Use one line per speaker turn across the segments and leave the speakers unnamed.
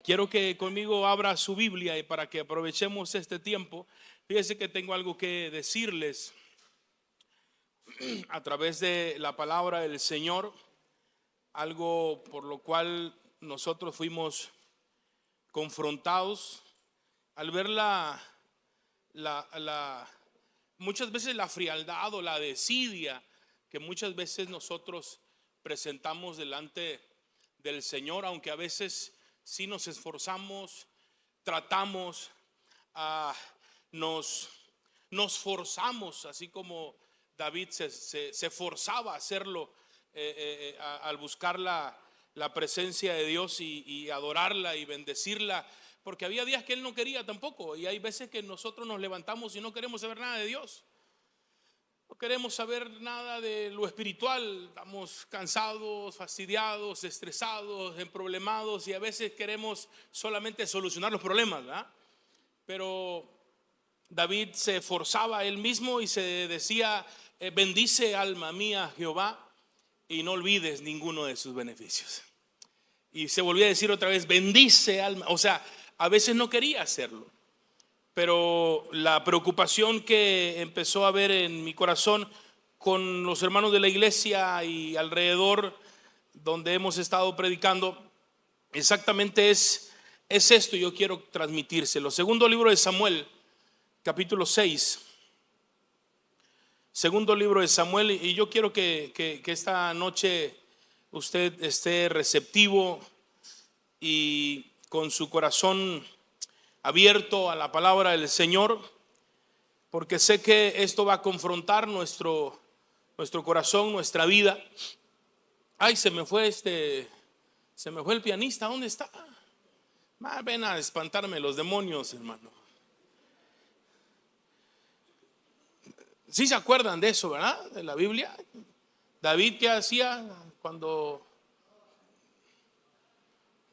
Quiero que conmigo abra su Biblia y para que aprovechemos este tiempo. Fíjense que tengo algo que decirles a través de la palabra del Señor, algo por lo cual nosotros fuimos confrontados al ver muchas veces la frialdad o la desidia que muchas veces nosotros presentamos delante del Señor, aunque a veces sí nos esforzamos, tratamos, nos forzamos, así como David se forzaba a hacerlo al buscar la presencia de Dios y adorarla y bendecirla, porque había días que él no quería tampoco, y hay veces que nosotros nos levantamos y no queremos saber nada de Dios. No queremos saber nada de lo espiritual, estamos cansados, fastidiados, estresados, emproblemados, y a veces queremos solamente solucionar los problemas, ¿verdad? Pero David se forzaba a él mismo y se decía: bendice alma mía Jehová y no olvides ninguno de sus beneficios. Y se volvía a decir otra vez: bendice alma. O sea, a veces no quería hacerlo. Pero la preocupación que empezó a haber en mi corazón con los hermanos de la iglesia y alrededor donde hemos estado predicando, exactamente es esto. Yo quiero transmitírselo. Segundo libro de Samuel, capítulo 6. Segundo libro de Samuel. Y yo quiero que esta noche usted esté receptivo y con su corazón abierto a la palabra del Señor, porque sé que esto va a confrontar nuestro corazón, nuestra vida. Ay, se me fue el pianista. ¿Dónde está? Ven a espantarme los demonios, hermano. ¿Sí se acuerdan de eso, verdad? De la Biblia. David, ¿qué hacía cuando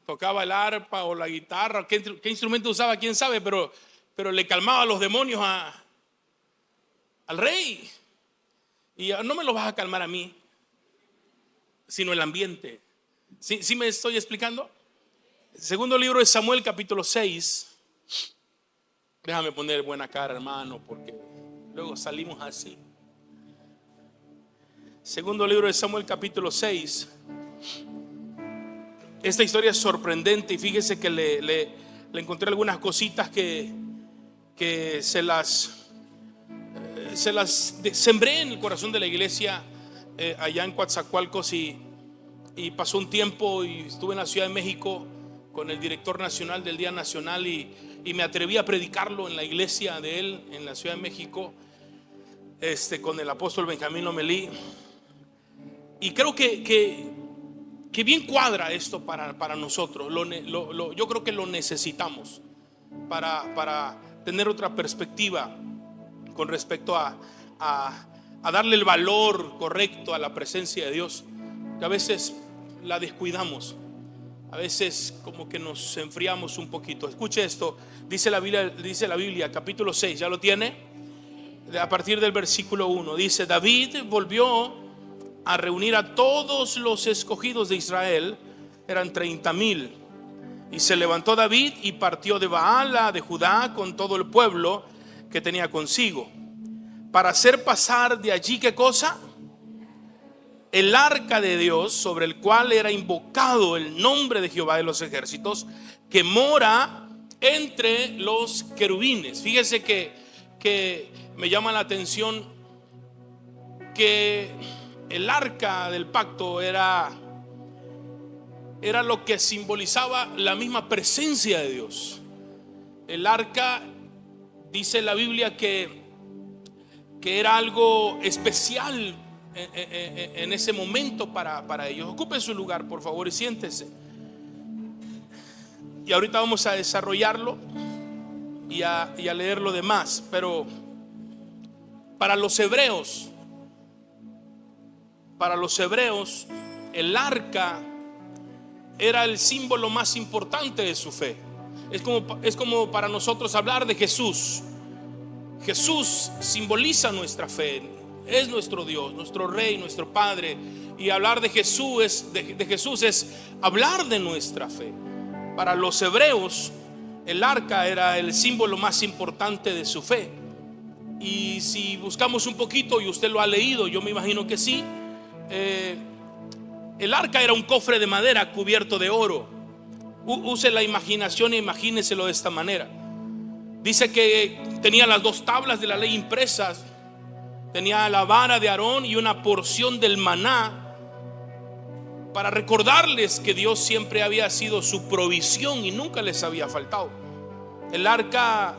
tocaba el arpa o la guitarra? ¿Qué instrumento usaba? Quién sabe, pero le calmaba a los demonios al rey. Y no me lo vas a calmar a mí, sino el ambiente. ¿Sí me estoy explicando? Segundo libro de Samuel, capítulo 6. Déjame poner buena cara, hermano, porque luego salimos así. Segundo libro de Samuel, capítulo 6. Esta historia es sorprendente y fíjese que le encontré algunas cositas que se las sembré en el corazón de la iglesia allá en Coatzacoalcos, y pasó un tiempo y estuve en la Ciudad de México con el director nacional del Día Nacional y me atreví a predicarlo en la iglesia de él en la Ciudad de México, con el apóstol Benjamín Lomelí, y creo que bien cuadra esto para nosotros. Yo creo que lo necesitamos para tener otra perspectiva con respecto a darle el valor correcto a la presencia de Dios, que a veces la descuidamos, a veces como que nos enfriamos un poquito. Escuche esto, dice la Biblia, capítulo 6, ¿ya lo tiene? A partir del versículo 1 dice: David volvió a reunir a todos los escogidos de Israel, eran 30,000, y se levantó David y partió de Baala de Judá con todo el pueblo que tenía consigo, para hacer pasar de allí, ¿qué cosa? El arca de Dios, sobre el cual era invocado el nombre de Jehová de los ejércitos, que mora entre los querubines. Fíjese que me llama la atención que el arca del pacto era lo que simbolizaba la misma presencia de Dios. El arca, dice la Biblia, que era algo especial en ese momento para ellos. Ocupe su lugar, por favor, y siéntese. Y ahorita vamos a desarrollarlo y a leer lo demás. Pero para los hebreos, el arca era el símbolo más importante de su fe. Es como para nosotros hablar de Jesús. Jesús simboliza nuestra fe, es nuestro Dios, nuestro Rey, nuestro Padre. Y hablar de Jesús es hablar de nuestra fe. Para los hebreos, el arca era el símbolo más importante de su fe. Y si buscamos un poquito, y usted lo ha leído, yo me imagino que sí, el arca era un cofre de madera cubierto de oro. Use la imaginación e imagíneselo de esta manera. Dice que tenía las 2 tablas de la ley impresas, tenía la vara de Aarón y una porción del maná, para recordarles que Dios siempre había sido su provisión y nunca les había faltado. El arca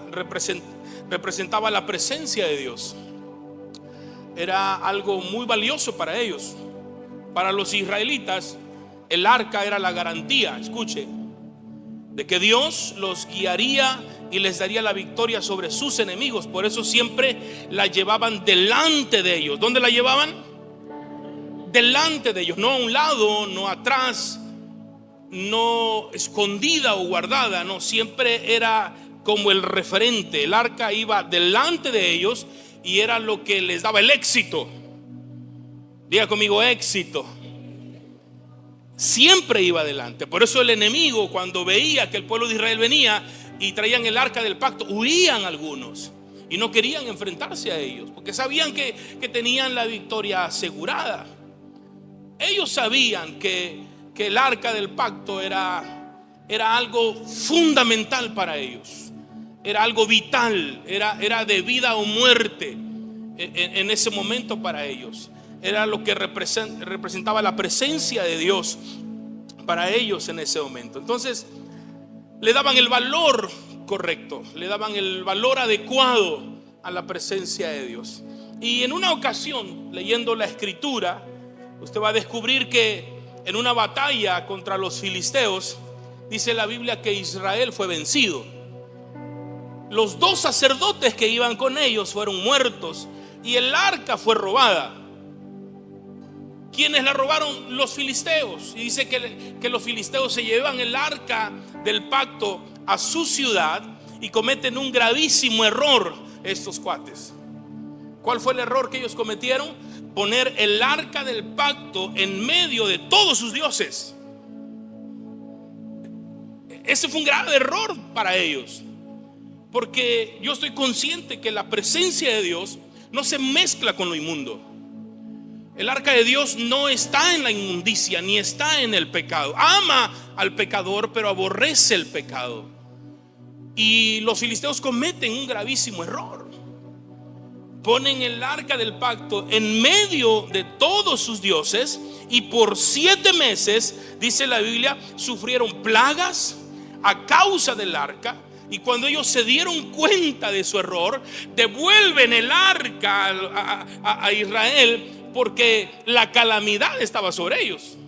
representaba la presencia de Dios. Era algo muy valioso para ellos. Para los israelitas, el arca era la garantía, escuche, de que Dios los guiaría y les daría la victoria sobre sus enemigos. Por eso siempre la llevaban delante de ellos. ¿Dónde la llevaban? Delante de ellos, no a un lado, no atrás, no escondida o guardada, no, siempre era como el referente. El arca iba delante de ellos y era lo que les daba el éxito. Diga conmigo, éxito. Siempre iba adelante. Por eso el enemigo, cuando veía que el pueblo de Israel venía y traían el arca del pacto, huían algunos y no querían enfrentarse a ellos, porque sabían que tenían la victoria asegurada. Ellos sabían que el arca del pacto era algo fundamental para ellos, era algo vital, era de vida o muerte en ese momento para ellos. Era lo que representaba la presencia de Dios para ellos en ese momento. Entonces le daban el valor correcto, le daban el valor adecuado a la presencia de Dios. Y en una ocasión, leyendo la escritura, usted va a descubrir que en una batalla contra los filisteos, dice la Biblia que Israel fue vencido. Los 2 sacerdotes que iban con ellos fueron muertos y el arca fue robada. ¿Quiénes la robaron? Los filisteos. Y dice que los filisteos se llevan el arca del pacto a su ciudad y cometen un gravísimo error estos cuates. ¿Cuál fue el error que ellos cometieron? Poner el arca del pacto en medio de todos sus dioses. Ese fue un grave error para ellos, porque yo estoy consciente que la presencia de Dios no se mezcla con lo inmundo. El arca de Dios no está en la inmundicia ni está en el pecado. Ama al pecador, pero aborrece el pecado. Y los filisteos cometen un gravísimo error. Ponen el arca del pacto en medio de todos sus dioses y por 7 meses, dice la Biblia, sufrieron plagas a causa del arca. Y cuando ellos se dieron cuenta de su error, devuelven el arca a Israel, porque la calamidad estaba sobre ellos.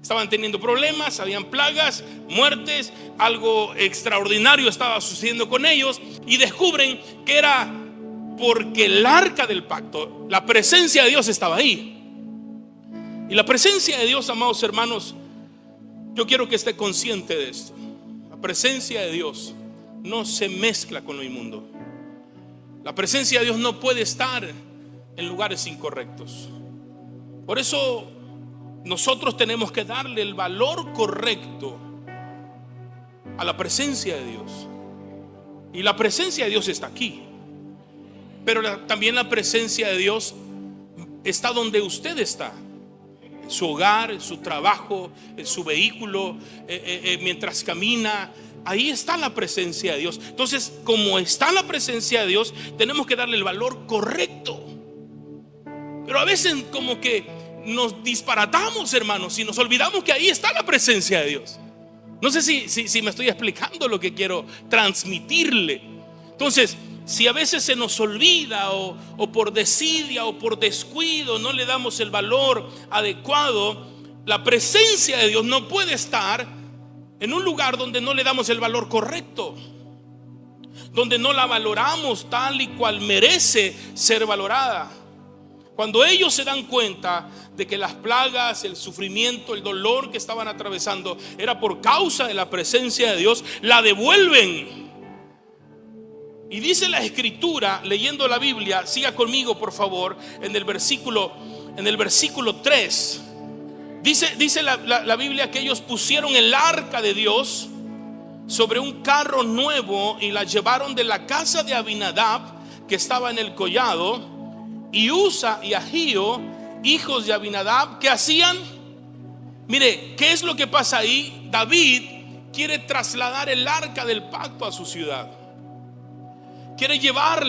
Estaban teniendo problemas, habían plagas, muertes, algo extraordinario estaba sucediendo con ellos, y descubren que era porque el arca del pacto, la presencia de Dios estaba ahí. Y la presencia de Dios, amados hermanos, yo quiero que esté consciente de esto. La presencia de Dios no se mezcla con lo inmundo. La presencia de Dios no puede estar en lugares incorrectos. Por eso nosotros tenemos que darle el valor correcto a la presencia de Dios. Y la presencia de Dios está aquí, pero también la presencia de Dios está donde usted está, en su hogar, en su trabajo, en su vehículo, mientras camina. Ahí está la presencia de Dios. Entonces, como está la presencia de Dios, tenemos que darle el valor correcto. Pero a veces como que nos disparatamos, hermanos, y nos olvidamos que ahí está la presencia de Dios. No sé si me estoy explicando lo que quiero transmitirle. Entonces, si a veces se nos olvida o por desidia o por descuido no le damos el valor adecuado, la presencia de Dios no puede estar en un lugar donde no le damos el valor correcto, donde no la valoramos tal y cual merece ser valorada. Cuando ellos se dan cuenta de que las plagas, el sufrimiento, el dolor que estaban atravesando era por causa de la presencia de Dios, la devuelven. Y dice la escritura, leyendo la Biblia, siga conmigo por favor, en el versículo 3. Dice la Biblia que ellos pusieron el arca de Dios sobre un carro nuevo y la llevaron de la casa de Abinadab, que estaba en el collado, y Usa y Ahío, hijos de Abinadab, ¿qué hacían? Mire, ¿qué es lo que pasa ahí? David quiere trasladar el arca del pacto a su ciudad. Quiere llevar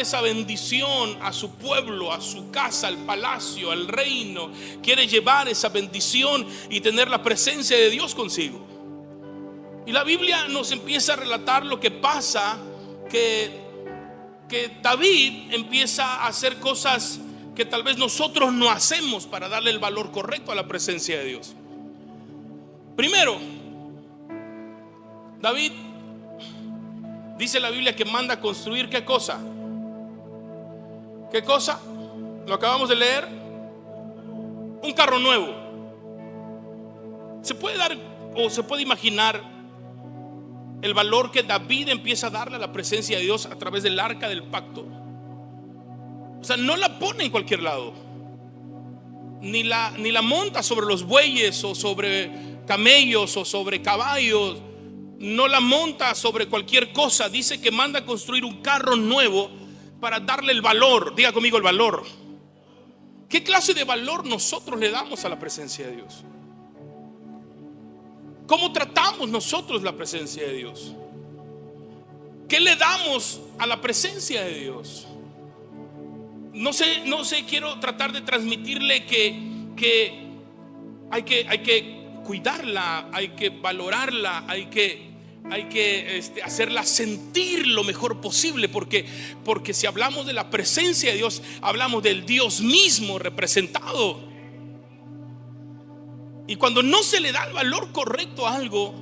esa bendición a su pueblo, a su casa, al palacio, al reino. Quiere llevar esa bendición y tener la presencia de Dios consigo. Y la Biblia nos empieza a relatar lo que pasa, que David empieza a hacer cosas que tal vez nosotros no hacemos para darle el valor correcto a la presencia de Dios. Primero, David, dice la Biblia que manda a construir ¿qué cosa? ¿Qué cosa? Lo acabamos de leer. Un carro nuevo. Se puede dar o se puede imaginar el valor que David empieza a darle a la presencia de Dios a través del arca del pacto. O sea, no la pone en cualquier lado, ni la monta sobre los bueyes o sobre camellos o sobre caballos. No la monta sobre cualquier cosa. Dice que manda a construir un carro nuevo para darle el valor. Diga conmigo el valor. ¿Qué clase de valor nosotros le damos a la presencia de Dios? ¿Cómo tratamos nosotros la presencia de Dios? ¿Qué le damos a la presencia de Dios? No sé, quiero tratar de transmitirle que hay que cuidarla, hay que valorarla, hay que hacerla sentir lo mejor posible, porque si hablamos de la presencia de Dios, hablamos del Dios mismo representado. Y cuando no se le da el valor correcto a algo,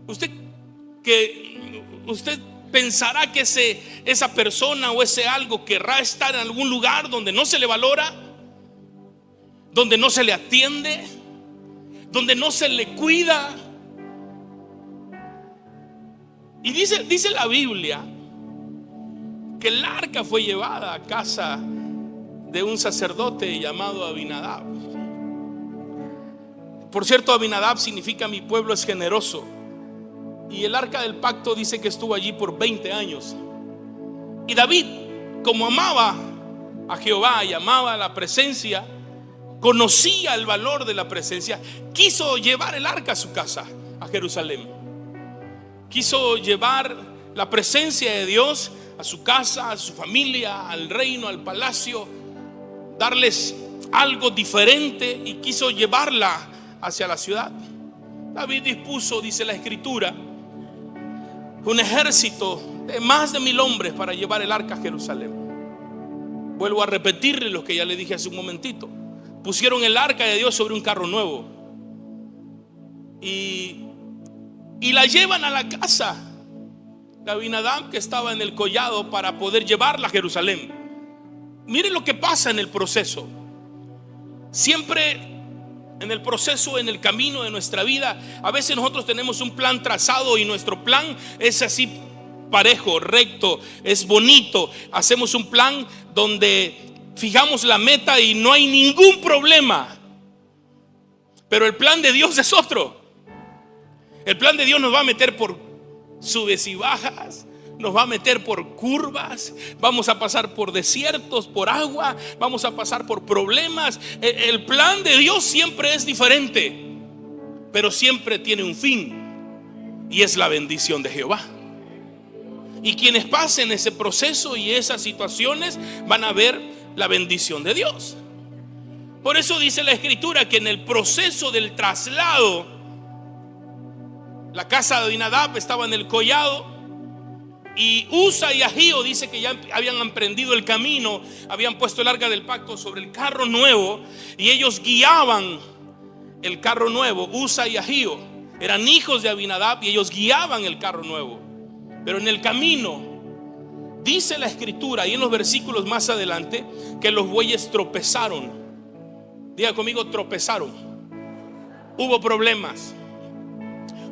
usted pensará que esa persona o ese algo querrá estar en algún lugar donde no se le valora, donde no se le atiende, donde no se le cuida. Y dice la Biblia que el arca fue llevada a casa de un sacerdote llamado Abinadab. Por cierto, Abinadab significa mi pueblo es generoso. Y el arca del pacto dice que estuvo allí por 20 años. Y David, como amaba a Jehová y amaba la presencia, conocía el valor de la presencia, quiso llevar el arca a su casa, a Jerusalén. Quiso llevar la presencia de Dios a su casa, a su familia, al reino, al palacio, darles algo diferente, y quiso llevarla hacia la ciudad. David dispuso, dice la escritura, un ejército de más de 1000 hombres para llevar el arca a Jerusalén. Vuelvo a repetirle lo que ya le dije hace un momentito. Pusieron el arca de Dios sobre un carro nuevo y la llevan a la casa de Abinadab, que estaba en el collado, para poder llevarla a Jerusalén. Miren lo que pasa en el proceso. Siempre en el proceso, en el camino de nuestra vida, a veces nosotros tenemos un plan trazado y nuestro plan es así parejo, recto, es bonito. Hacemos un plan donde fijamos la meta y no hay ningún problema. Pero el plan de Dios es otro. El plan de Dios nos va a meter por subes y bajas, nos va a meter por curvas, vamos a pasar por desiertos, por agua, vamos a pasar por problemas. El plan de Dios siempre es diferente, pero siempre tiene un fin, y es la bendición de Jehová. Y quienes pasen ese proceso y esas situaciones van a ver la bendición de Dios. Por eso dice la escritura que en el proceso del traslado, la casa de Abinadab estaba en el collado, y Usa y Ahío dice que ya habían emprendido el camino, habían puesto el arca del pacto sobre el carro nuevo, y ellos guiaban el carro nuevo. Usa y Ahío eran hijos de Abinadab y ellos guiaban el carro nuevo. Pero en el camino, dice la escritura, y en los versículos más adelante, que los bueyes tropezaron. Diga conmigo, tropezaron. Hubo problemas,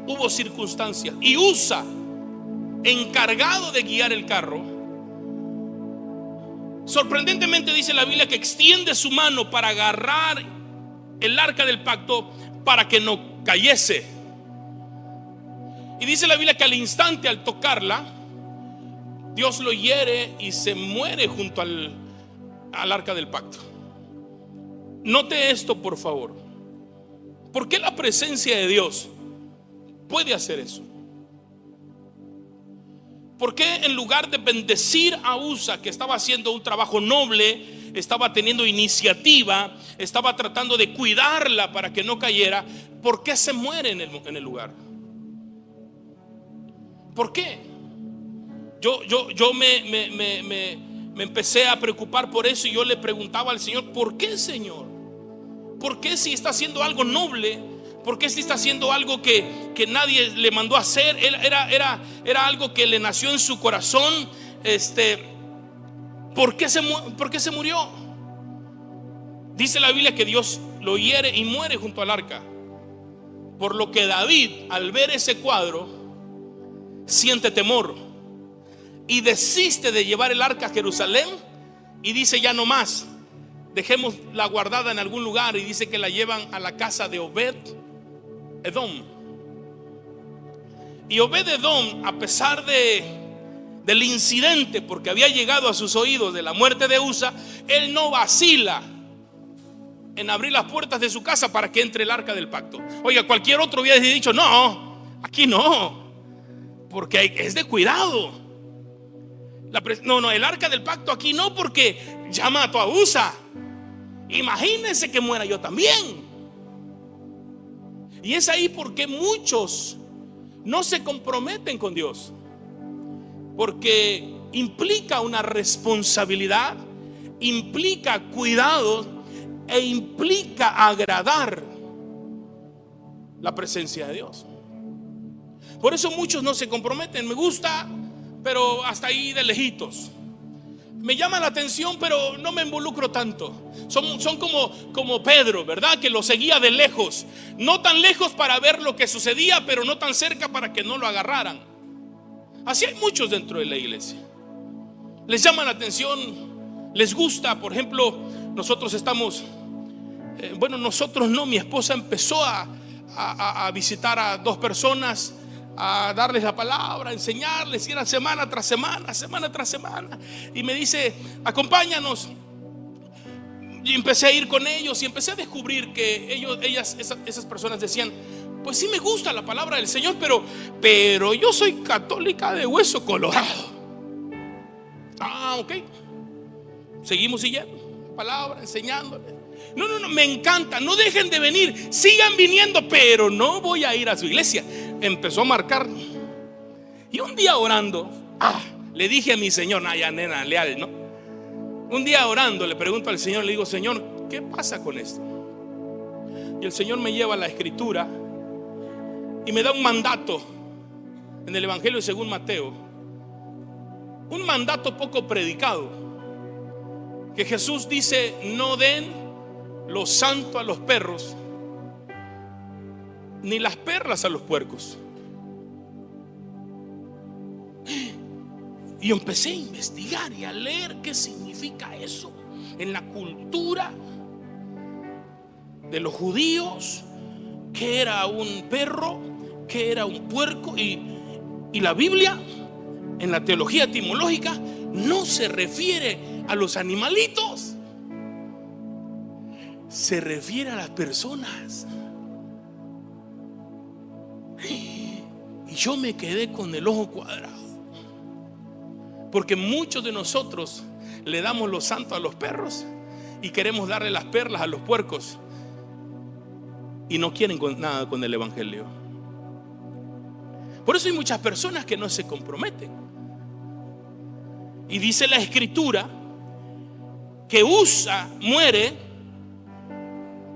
hubo circunstancias, y Usa, encargado de guiar el carro, sorprendentemente dice la Biblia que extiende su mano para agarrar el arca del pacto para que no cayese. Y dice la Biblia que al instante, al tocarla, Dios lo hiere y se muere junto al arca del pacto. Note esto, por favor. ¿Por qué la presencia de Dios puede hacer eso? ¿Por qué en lugar de bendecir a Usa, que estaba haciendo un trabajo noble, estaba teniendo iniciativa, estaba tratando de cuidarla para que no cayera, por qué se muere en el lugar? ¿Por qué? Yo me empecé a preocupar por eso, y yo le preguntaba al Señor: ¿por qué, Señor? ¿Por qué, si está haciendo algo noble? ¿Por qué si está haciendo algo que nadie le mandó a hacer? Era algo que le nació en su corazón. ¿Por qué se murió? Dice la Biblia que Dios lo hiere y muere junto al arca. Por lo que David, al ver ese cuadro, siente temor y desiste de llevar el arca a Jerusalén, y dice: ya no más, dejémosla guardada en algún lugar. Y dice que la llevan a la casa de Obed-Edom. Y Obed-Edom, a pesar del incidente, porque había llegado a sus oídos de la muerte de Usa, él no vacila en abrir las puertas de su casa para que entre el arca del pacto. Oiga, cualquier otro hubiera dicho: no, aquí no, porque es de cuidado. No, el arca del pacto aquí no, porque ya mató a Usa. Imagínense que muera yo también. Y es ahí porque muchos no se comprometen con Dios, porque implica una responsabilidad, implica cuidado e implica agradar la presencia de Dios. Por eso muchos no se comprometen. Me gusta, pero hasta ahí de lejitos. Me llama la atención, pero no me involucro tanto. Son como Pedro, ¿verdad? Que lo seguía de lejos. No tan lejos para ver lo que sucedía, pero no tan cerca para que no lo agarraran. Así hay muchos dentro de la iglesia. Les llama la atención, les gusta. Por ejemplo, nosotros estamos, nosotros no, mi esposa empezó a visitar a 2 personas, a darles la palabra, a enseñarles, y era semana tras semana, semana tras semana. Y me dice: acompáñanos. Y empecé a ir con ellos, y empecé a descubrir que esas personas decían: pues sí me gusta la palabra del Señor, pero yo soy católica de hueso colorado. Ah, ok. Seguimos siguiendo palabra, enseñándoles. No, me encanta, no dejen de venir, sigan viniendo, pero no voy a ir a su iglesia. Empezó a marcar. Y un día orando, le dije a mi Señor: ya nena, leal, ¿no? Un día orando le pregunto al Señor, le digo: Señor, ¿qué pasa con esto? Y el Señor me lleva a la escritura y me da un mandato en el Evangelio según Mateo, un mandato poco predicado, que Jesús dice: no den lo santo a los perros, ni las perlas a los puercos. Y empecé a investigar y a leer qué significa eso en la cultura de los judíos, qué era un perro, qué era un puerco. Y la Biblia, en la teología etimológica, no se refiere a los animalitos, se refiere a las personas. Y yo me quedé con el ojo cuadrado, porque muchos de nosotros le damos lo santo a los perros y queremos darle las perlas a los puercos, y no quieren nada con el Evangelio. Por eso hay muchas personas que no se comprometen. Y dice la escritura que Usa muere,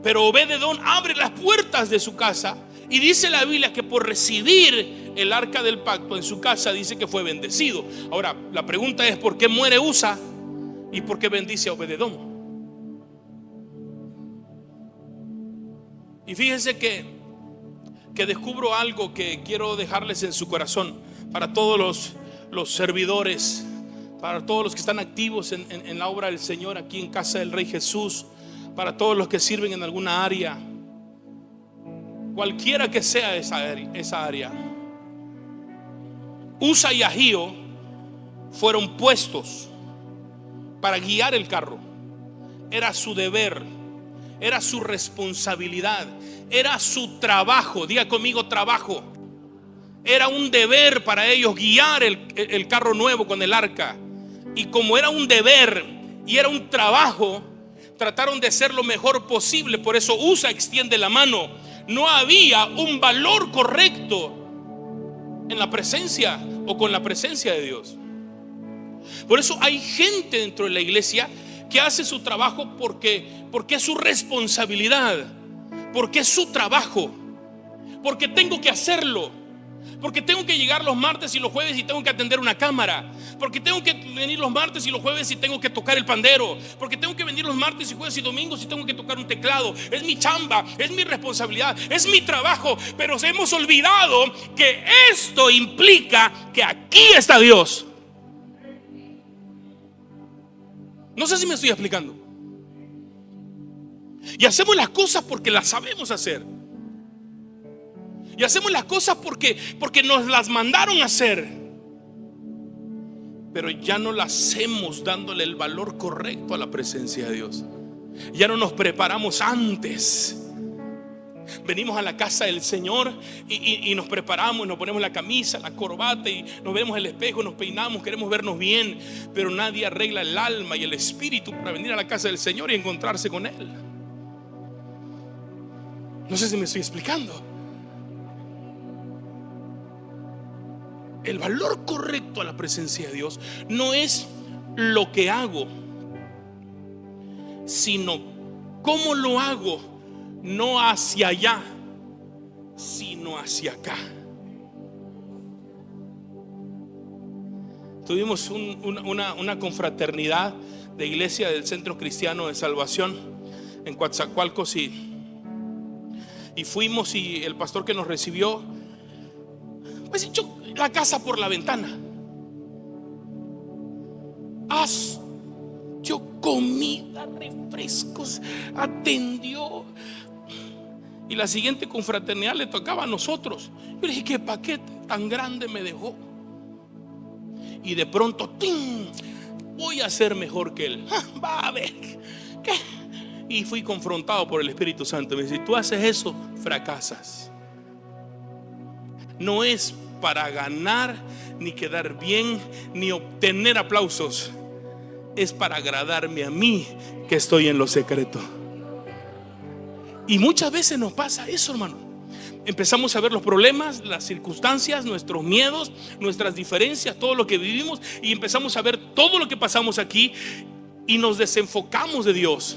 pero Obed-Edom abre las puertas de su casa. Y dice la Biblia que por recibir el arca del pacto en su casa, dice que fue bendecido. Ahora la pregunta es: ¿por qué muere Usa y por qué bendice a Obed-Edom? Y fíjense que descubro algo que quiero dejarles en su corazón, para todos los servidores, para todos los que están activos en la obra del Señor aquí en Casa del Rey Jesús, para todos los que sirven en alguna área, cualquiera que sea esa área. Usa y Ahío fueron puestos para guiar el carro. Era su deber, era su responsabilidad, era su trabajo. Diga conmigo, trabajo. Era un deber para ellos guiar el carro nuevo con el arca. Y como era un deber y era un trabajo, trataron de hacer lo mejor posible. Por eso Usa extiende la mano. No había un valor correcto en la presencia o con la presencia de Dios. Por eso hay gente dentro de la iglesia que hace su trabajo porque es su responsabilidad, porque es su trabajo, porque tengo que hacerlo, porque tengo que llegar los martes y los jueves y tengo que atender una cámara, porque tengo que venir los martes y los jueves y tengo que tocar el pandero, porque tengo que venir los martes y jueves y domingos y tengo que tocar un teclado. Es mi chamba, es mi responsabilidad, es mi trabajo. Pero hemos olvidado que esto implica que aquí está Dios. No sé si me estoy explicando. Y hacemos las cosas porque las sabemos hacer. Y hacemos las cosas porque nos las mandaron a hacer. Pero ya no las hacemos dándole el valor correcto a la presencia de Dios. Ya no nos preparamos antes. Venimos a la casa del Señor y nos preparamos, nos ponemos la camisa, la corbata y nos vemos en el espejo, nos peinamos, queremos vernos bien. Pero nadie arregla el alma y el espíritu para venir a la casa del Señor y encontrarse con Él. No sé si me estoy explicando. El valor correcto a la presencia de Dios no es lo que hago, sino cómo lo hago. No hacia allá, sino hacia acá. Tuvimos una confraternidad de iglesia del Centro Cristiano de Salvación en Coatzacoalcos y fuimos, y el pastor que nos recibió pues echó la casa por la ventana. Dio comida, refrescos, atendió. Y la siguiente confraternidad le tocaba a nosotros. Yo le dije, ¿qué paquete tan grande me dejó? Y de pronto, ¡ting!, voy a ser mejor que él. Va a ver ¿qué? Y fui confrontado por el Espíritu Santo. Me dice, si tú haces eso, fracasas. No es para ganar, ni quedar bien, ni obtener aplausos. Es para agradarme a mí, que estoy en lo secreto. Y muchas veces nos pasa eso, hermano. Empezamos a ver los problemas, las circunstancias, nuestros miedos, nuestras diferencias, todo lo que vivimos, y empezamos a ver todo lo que pasamos aquí y nos desenfocamos de Dios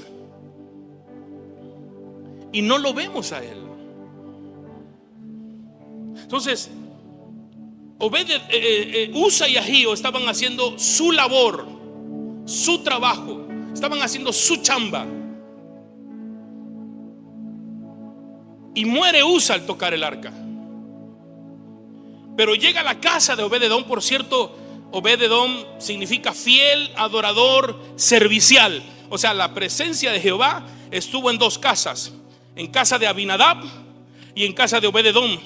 y no lo vemos a Él. Entonces Usa y Ahío estaban haciendo su labor, su trabajo, estaban haciendo su chamba. Y muere Usa al tocar el arca. Pero llega a la casa de Obed-edom. Por cierto, Obed-edom significa fiel, adorador, servicial. O sea, la presencia de Jehová estuvo en dos casas: en casa de Abinadab y en casa de Obed-edom.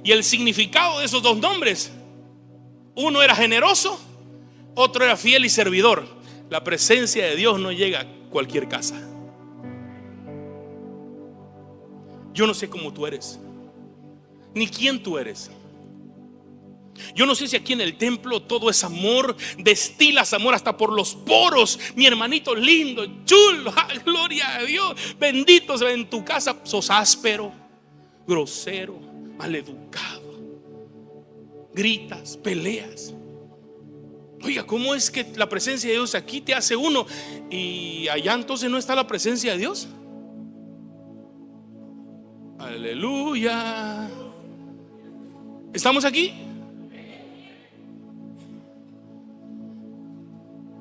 Y el significado de esos dos nombres: uno era generoso, otro era fiel y servidor. La presencia de Dios no llega a cualquier casa. Yo no sé cómo tú eres, ni quién tú eres. Yo no sé si aquí en el templo todo es amor, destilas amor hasta por los poros. Mi hermanito lindo, chulo, gloria a Dios, bendito sea. En tu casa sos áspero, grosero, maleducado, gritas, peleas. Oiga, ¿cómo es que la presencia de Dios aquí te hace uno y allá entonces no está la presencia de Dios? Aleluya. ¿Estamos aquí?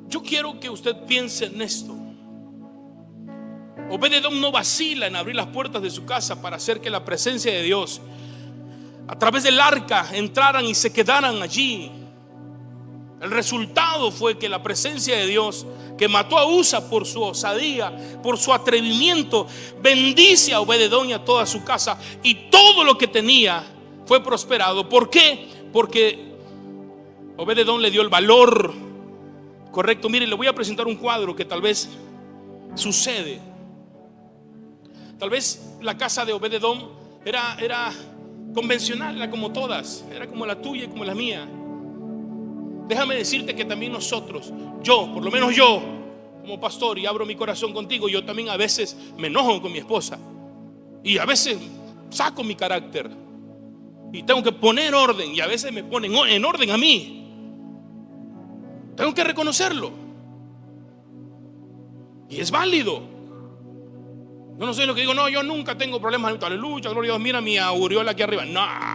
Yo quiero que usted piense en esto. Obed-edom no vacila en abrir las puertas de su casa para hacer que la presencia de Dios a través del arca entraran y se quedaran allí. El resultado fue que la presencia de Dios, que mató a Usa por su osadía, por su atrevimiento, bendice a Obed-edom y a toda su casa, y todo lo que tenía fue prosperado. ¿Por qué? Porque Obed-edom le dio el valor correcto. Mire, le voy a presentar un cuadro que tal vez sucede. Tal vez la casa de Obed-edom era convencional, era como todas, era como la tuya y como la mía. Déjame decirte que también nosotros, yo, por lo menos yo, como pastor, y abro mi corazón contigo, yo también a veces me enojo con mi esposa y a veces saco mi carácter y tengo que poner orden, y a veces me ponen en orden a mí. Tengo que reconocerlo, y es válido. Yo no soy lo que digo, no, yo nunca tengo problemas. Aleluya, gloria a Dios, mira mi aureola aquí arriba. No,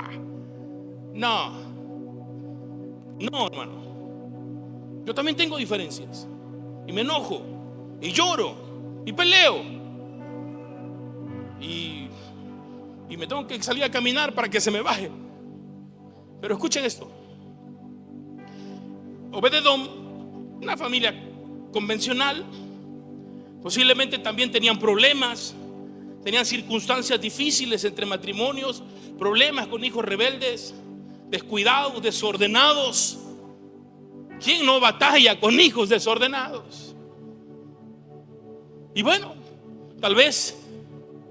hermano. Yo también tengo diferencias, y me enojo, y lloro, y peleo, y me tengo que salir a caminar para que se me baje. Pero escuchen esto. Obed-edom, una familia convencional, posiblemente también tenían problemas, tenían circunstancias difíciles entre matrimonios, problemas con hijos rebeldes, descuidados, desordenados. ¿Quién no batalla con hijos desordenados? Y bueno, tal vez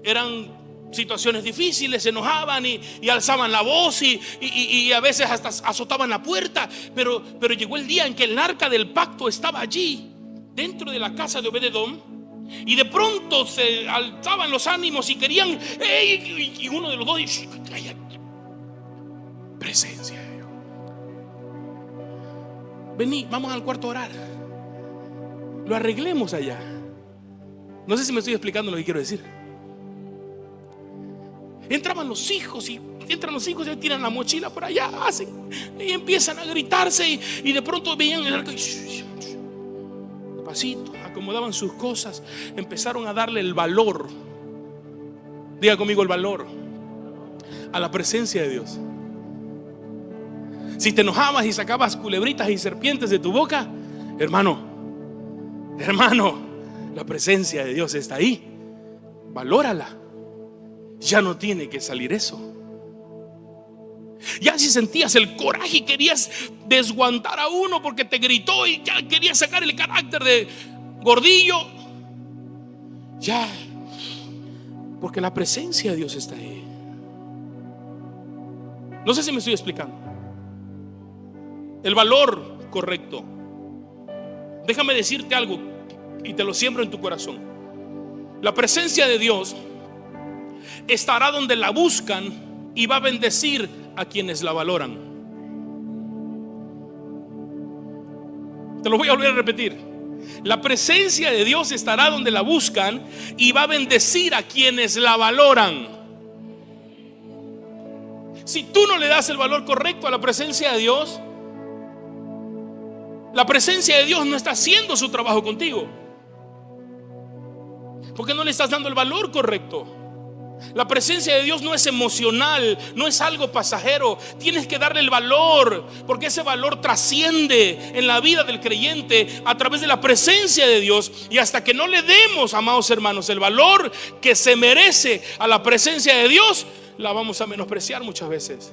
eran situaciones difíciles, se enojaban y alzaban la voz y a veces hasta azotaban la puerta. Pero llegó el día en que el arca del pacto estaba allí, dentro de la casa de Obed-edom, y de pronto se alzaban los ánimos y querían, y uno de los dos dice: presencia de Dios. Vení, vamos al cuarto a orar. Lo arreglemos allá. No sé si me estoy explicando lo que quiero decir. Entran los hijos y tiran la mochila por allá, y empiezan a gritarse, y de pronto veían el arca y despacito acomodaban sus cosas, empezaron a darle el valor. Diga conmigo: el valor a la presencia de Dios. Si te enojabas y sacabas culebritas y serpientes de tu boca, hermano, la presencia de Dios está ahí. Valórala. Ya no tiene que salir eso. Ya si sentías el coraje y querías desguantar a uno porque te gritó y ya querías sacar el carácter de gordillo, ya, porque la presencia de Dios está ahí. No sé si me estoy explicando. El valor correcto. Déjame decirte algo y te lo siembro en tu corazón. La presencia de Dios estará donde la buscan y va a bendecir a quienes la valoran. Te lo voy a volver a repetir. La presencia de Dios estará donde la buscan y va a bendecir a quienes la valoran. Si tú no le das el valor correcto a la presencia de Dios, la presencia de Dios no está haciendo su trabajo contigo, porque no le estás dando el valor correcto. La presencia de Dios no es emocional, no es algo pasajero. Tienes que darle el valor, porque ese valor trasciende en la vida del creyente a través de la presencia de Dios. Y hasta que no le demos, amados hermanos, el valor que se merece a la presencia de Dios, la vamos a menospreciar muchas veces,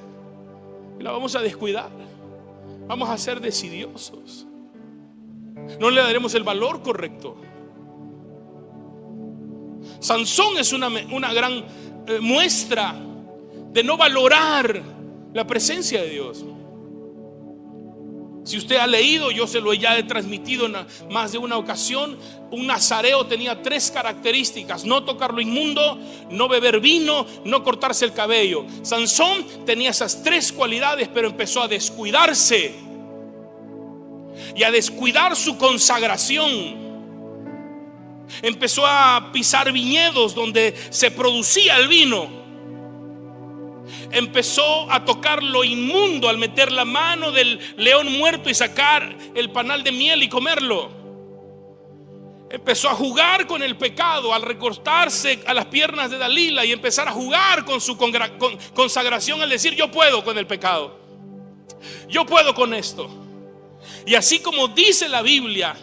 la vamos a descuidar, vamos a ser desidiosos, no le daremos el valor correcto. Sansón es una gran muestra de no valorar la presencia de Dios. Si usted ha leído, yo se lo ya he transmitido en más de una ocasión. Un nazareo tenía 3 características: no tocar lo inmundo, no beber vino, no cortarse el cabello. Sansón tenía esas 3 cualidades, pero empezó a descuidarse y a descuidar su consagración. Empezó a pisar viñedos donde se producía el vino. Empezó a tocar lo inmundo al meter la mano del león muerto y sacar el panal de miel y comerlo. Empezó a jugar con el pecado al recostarse a las piernas de Dalila y empezar a jugar con su consagración al decir: yo puedo con el pecado, yo puedo con esto. Y así como dice la Biblia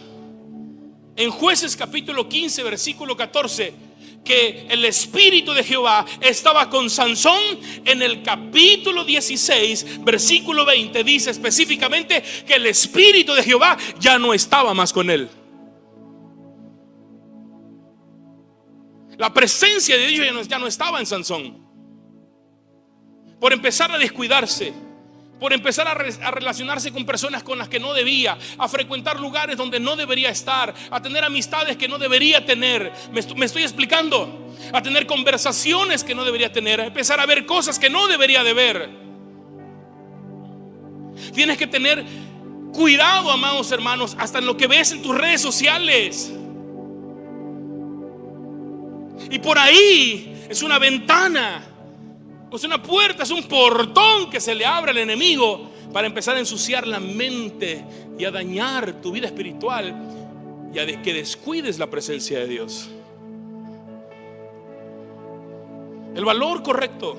en Jueces capítulo 15 versículo 14, que el Espíritu de Jehová estaba con Sansón, en el capítulo 16, versículo 20, dice específicamente que el Espíritu de Jehová ya no estaba más con él. La presencia de Dios ya no estaba en Sansón. Por empezar a descuidarse, por empezar a relacionarse con personas con las que no debía, a frecuentar lugares donde no debería estar, a tener amistades que no debería tener. Me estoy explicando. A tener conversaciones que no debería tener, a empezar a ver cosas que no debería de ver. Tienes que tener cuidado, amados hermanos, hasta en lo que ves en tus redes sociales. Y por ahí es una ventana, es una puerta, es un portón que se le abre al enemigo para empezar a ensuciar la mente y a dañar tu vida espiritual y a que descuides la presencia de Dios. El valor correcto.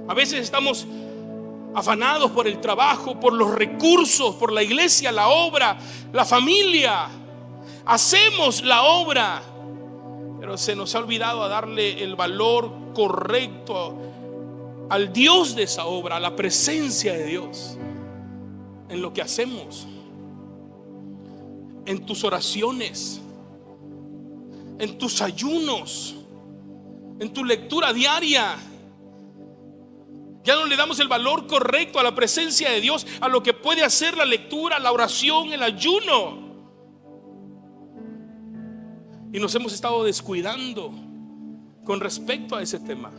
A veces estamos afanados por el trabajo, por los recursos, por la iglesia, la obra, la familia. Hacemos la obra, pero se nos ha olvidado a darle el valor correcto al Dios de esa obra, a la presencia de Dios en lo que hacemos, en tus oraciones, en tus ayunos, en tu lectura diaria. Ya no le damos el valor correcto a la presencia de Dios, a lo que puede hacer la lectura, la oración, el ayuno. Y nos hemos estado descuidando con respecto a ese tema.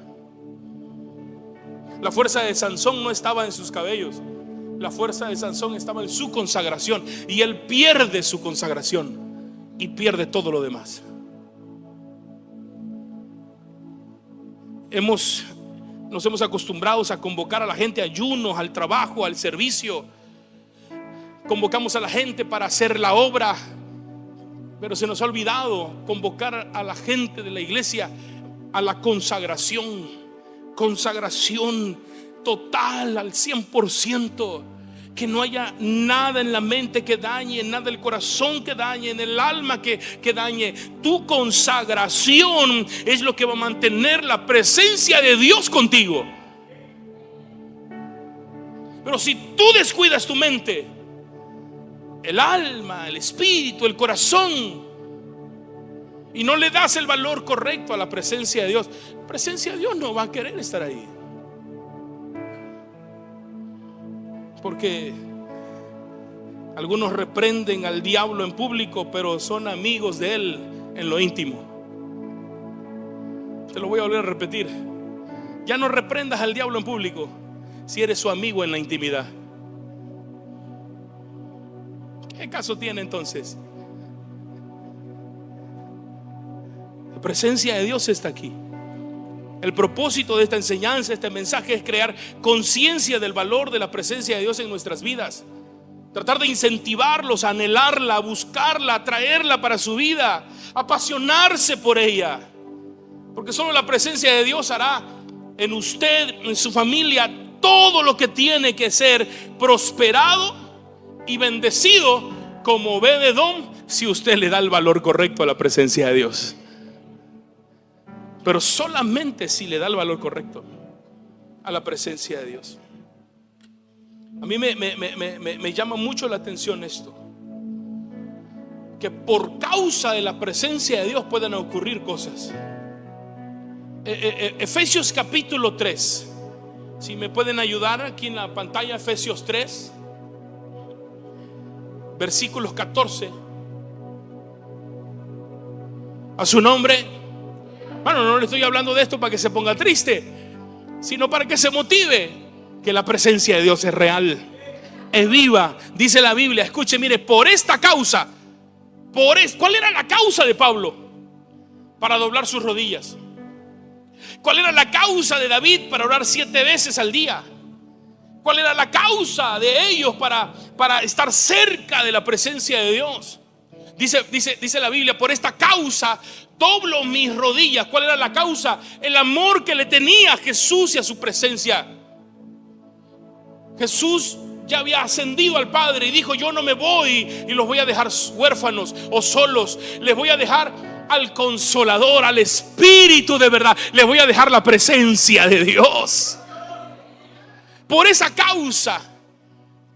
La fuerza de Sansón no estaba en sus cabellos. La fuerza de Sansón estaba en su consagración. Y él pierde su consagración y pierde todo lo demás. Nos hemos acostumbrado a convocar a la gente a ayunos, al trabajo, al servicio. Convocamos a la gente para hacer la obra, pero se nos ha olvidado convocar a la gente de la iglesia a la consagración total, al 100%. Que no haya nada en la mente que dañe, nada en el corazón que dañe, en el alma que dañe. Tu consagración es lo que va a mantener la presencia de Dios contigo. Pero si tú descuidas tu mente, el alma, el espíritu, el corazón, y no le das el valor correcto a la presencia de Dios, la presencia de Dios no va a querer estar ahí. Porque algunos reprenden al diablo en público, pero son amigos de él en lo íntimo. Te lo voy a volver a repetir. Ya no reprendas al diablo en público si eres su amigo en la intimidad. ¿Qué caso tiene entonces? La presencia de Dios está aquí. El propósito de esta enseñanza, este mensaje, es crear conciencia del valor de la presencia de Dios en nuestras vidas. Tratar de incentivarlos a anhelarla, a buscarla, a traerla para su vida, a apasionarse por ella. Porque solo la presencia de Dios hará en usted, en su familia, todo lo que tiene que ser prosperado y bendecido como Obed-Edom, si usted le da el valor correcto a la presencia de Dios. Pero solamente si le da el valor correcto a la presencia de Dios. A mí me llama mucho la atención esto, que por causa de la presencia de Dios pueden ocurrir cosas. Efesios capítulo 3. Si me pueden ayudar aquí en la pantalla, Efesios 3, versículos 14. A su nombre. Bueno, no le estoy hablando de esto para que se ponga triste, sino para que se motive, que la presencia de Dios es real, es viva. Dice la Biblia, escuche, mire, por esta causa, ¿cuál era la causa de Pablo para doblar sus rodillas? ¿Cuál era la causa de David para orar 7 veces al día? ¿Cuál era la causa de ellos para estar cerca de la presencia de Dios? Dice la Biblia, por esta causa doblo mis rodillas. ¿Cuál era la causa? El amor que le tenía a Jesús y a su presencia. Jesús ya había ascendido al Padre y dijo: yo no me voy y los voy a dejar huérfanos o solos. Les voy a dejar al Consolador, al Espíritu de verdad, le voy a dejar la presencia de Dios. Por esa causa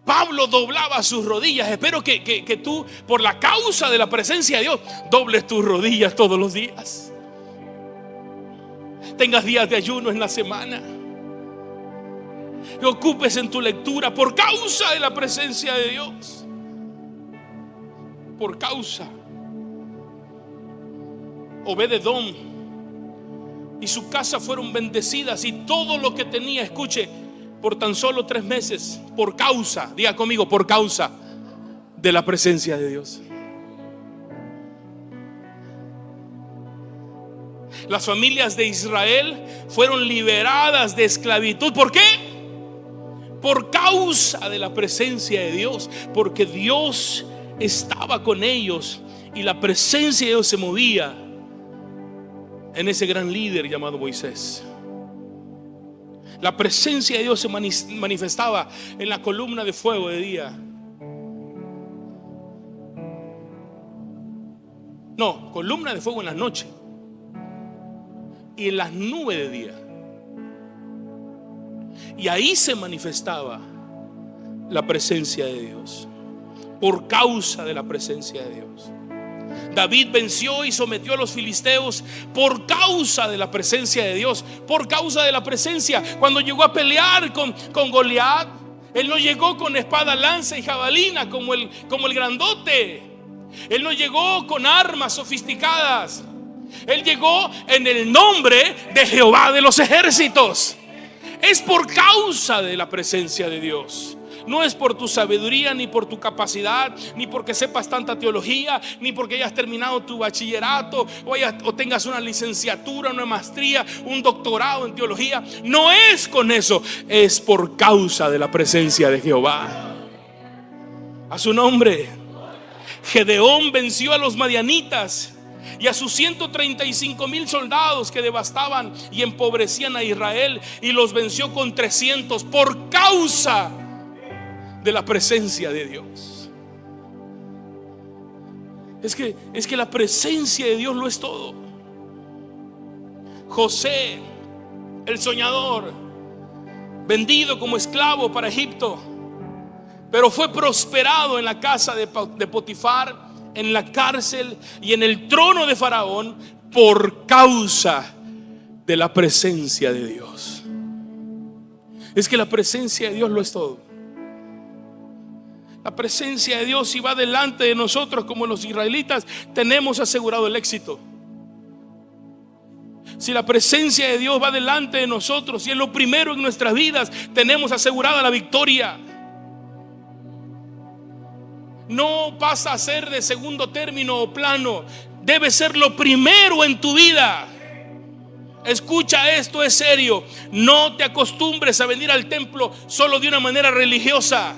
Pablo doblaba sus rodillas. Espero que tú, por la causa de la presencia de Dios, dobles tus rodillas todos los días. Tengas días de ayuno en la semana, que ocupes en tu lectura por causa de la presencia de Dios. Por causa. Obed-edom y su casa fueron bendecidas, y todo lo que tenía, escuche, por tan solo 3 meses, por causa, diga conmigo, por causa de la presencia de Dios. Las familias de Israel fueron liberadas de esclavitud. ¿Por qué? Por causa de la presencia de Dios, porque Dios estaba con ellos y la presencia de Dios se movía en ese gran líder llamado Moisés. La presencia de Dios se manifestaba en la columna de fuego de día. No, columna de fuego en la noche y en las nubes de día. Y ahí se manifestaba la presencia de Dios, por causa de la presencia de Dios. David venció y sometió a los filisteos por causa de la presencia de Dios, por causa de la presencia. Cuando llegó a pelear con Goliat, él no llegó con espada, lanza y jabalina como el grandote. Él no llegó con armas sofisticadas. Él llegó en el nombre de Jehová de los ejércitos. Es por causa de la presencia de Dios. No es por tu sabiduría, ni por tu capacidad, ni porque sepas tanta teología, ni porque hayas terminado tu bachillerato o tengas una licenciatura, una maestría, un doctorado en teología. No es con eso, es por causa de la presencia de Jehová. A su nombre. Gedeón venció a los madianitas y a sus 135,000 soldados que devastaban y empobrecían a Israel, y los venció con 300 por causa de la presencia de Dios. Es que la presencia de Dios lo es todo. José, el soñador, vendido como esclavo para Egipto, pero fue prosperado en la casa de Potifar, en la cárcel y en el trono de Faraón por causa de la presencia de Dios. Es que la presencia de Dios lo es todo. La presencia de Dios, si va delante de nosotros como los israelitas, tenemos asegurado el éxito. Si la presencia de Dios va delante de nosotros y es lo primero en nuestras vidas, tenemos asegurada la victoria. No pasa a ser de segundo término o plano, debe ser lo primero en tu vida. Escucha, esto es serio. No te acostumbres a venir al templo solo de una manera religiosa.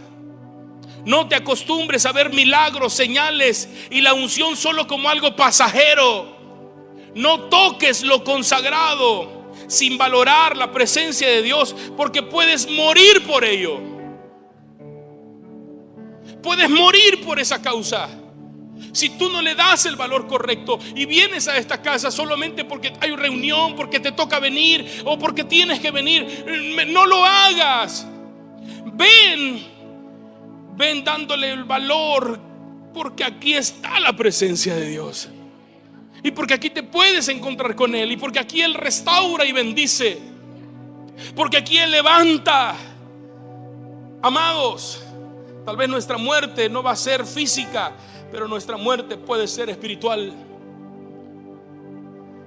No te acostumbres a ver milagros, señales y la unción solo como algo pasajero. No toques lo consagrado sin valorar la presencia de Dios, porque puedes morir por ello. Puedes morir por esa causa si tú no le das el valor correcto y vienes a esta casa solamente porque hay reunión, porque te toca venir o porque tienes que venir. No lo hagas. Ven dándole el valor, porque aquí está la presencia de Dios, y porque aquí te puedes encontrar con Él, y porque aquí Él restaura y bendice, porque aquí Él levanta. Amados, tal vez nuestra muerte no va a ser física, pero nuestra muerte puede ser espiritual.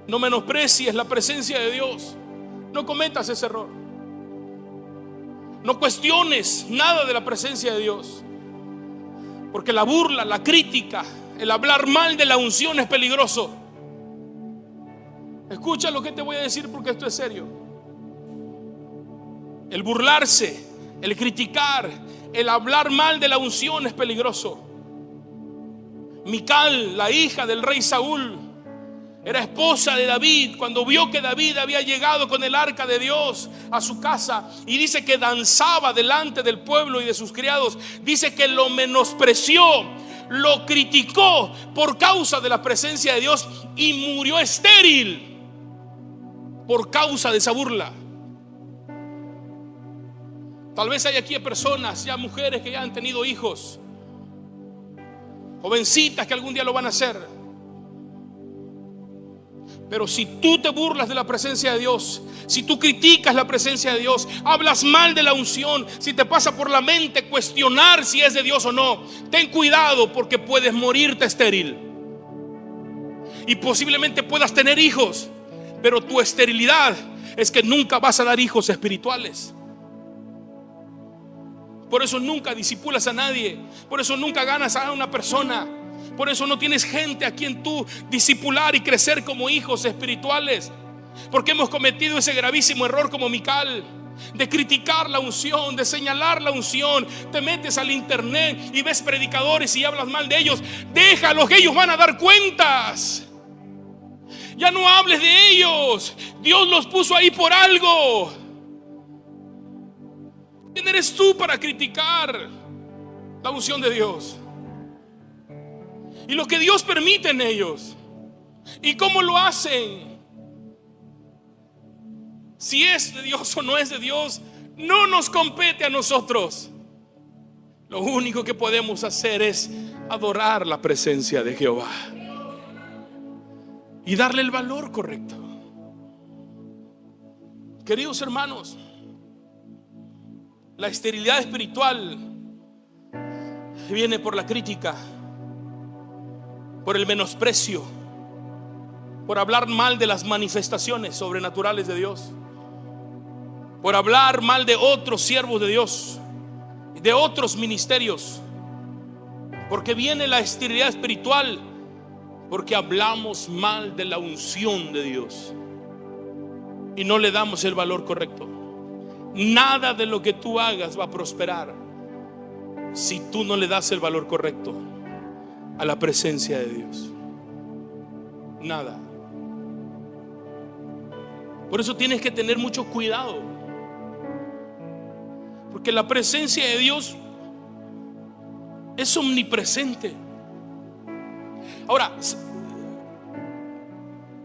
No menosprecies la presencia de Dios. No cometas ese error. No cuestiones nada de la presencia de Dios, porque la burla, la crítica, el hablar mal de la unción es peligroso. Escucha lo que te voy a decir, porque esto es serio. El burlarse, el criticar, el hablar mal de la unción es peligroso. Mical, la hija del rey Saúl, era esposa de David. Cuando vio que David había llegado con el arca de Dios a su casa, y dice que danzaba delante del pueblo y de sus criados, dice que lo menospreció, lo criticó por causa de la presencia de Dios y murió estéril por causa de esa burla. Tal vez hay aquí personas, ya mujeres que ya han tenido hijos, jovencitas que algún día lo van a hacer. Pero si tú te burlas de la presencia de Dios, si tú criticas la presencia de Dios, hablas mal de la unción, si te pasa por la mente cuestionar si es de Dios o no, ten cuidado, porque puedes morirte estéril. Y posiblemente puedas tener hijos, pero tu esterilidad es que nunca vas a dar hijos espirituales. Por eso nunca disipulas a nadie, por eso nunca ganas a una persona, por eso no tienes gente a quien tú disipular y crecer como hijos espirituales. Porque hemos cometido ese gravísimo error como Mical, de criticar la unción, de señalar la unción. Te metes al internet y ves predicadores y hablas mal de ellos. Déjalos, que ellos van a dar cuentas. Ya no hables de ellos. Dios los puso ahí por algo. ¿Quién eres tú para criticar la unción de Dios? Y lo que Dios permite en ellos. ¿Y cómo lo hacen? Si es de Dios o no es de Dios, no nos compete a nosotros. Lo único que podemos hacer es adorar la presencia de Jehová y darle el valor correcto. Queridos hermanos, la esterilidad espiritual viene por la crítica, por el menosprecio, por hablar mal de las manifestaciones sobrenaturales de Dios, por hablar mal de otros siervos de Dios, de otros ministerios. Porque viene la esterilidad espiritual porque hablamos mal de la unción de Dios y no le damos el valor correcto. Nada de lo que tú hagas va a prosperar si tú no le das el valor correcto a la presencia de Dios. Nada. Por eso tienes que tener mucho cuidado, porque la presencia de Dios es omnipresente. Ahora,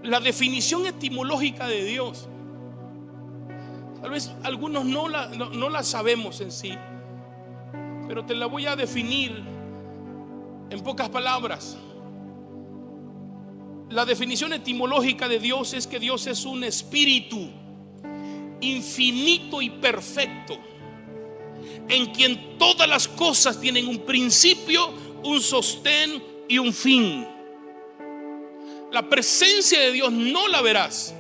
la definición etimológica de Dios, tal vez algunos no la sabemos en sí, pero te la voy a definir en pocas palabras. La definición etimológica de Dios es que Dios es un espíritu infinito y perfecto, en quien todas las cosas tienen un principio, un sostén y un fin. La presencia de Dios no la verás,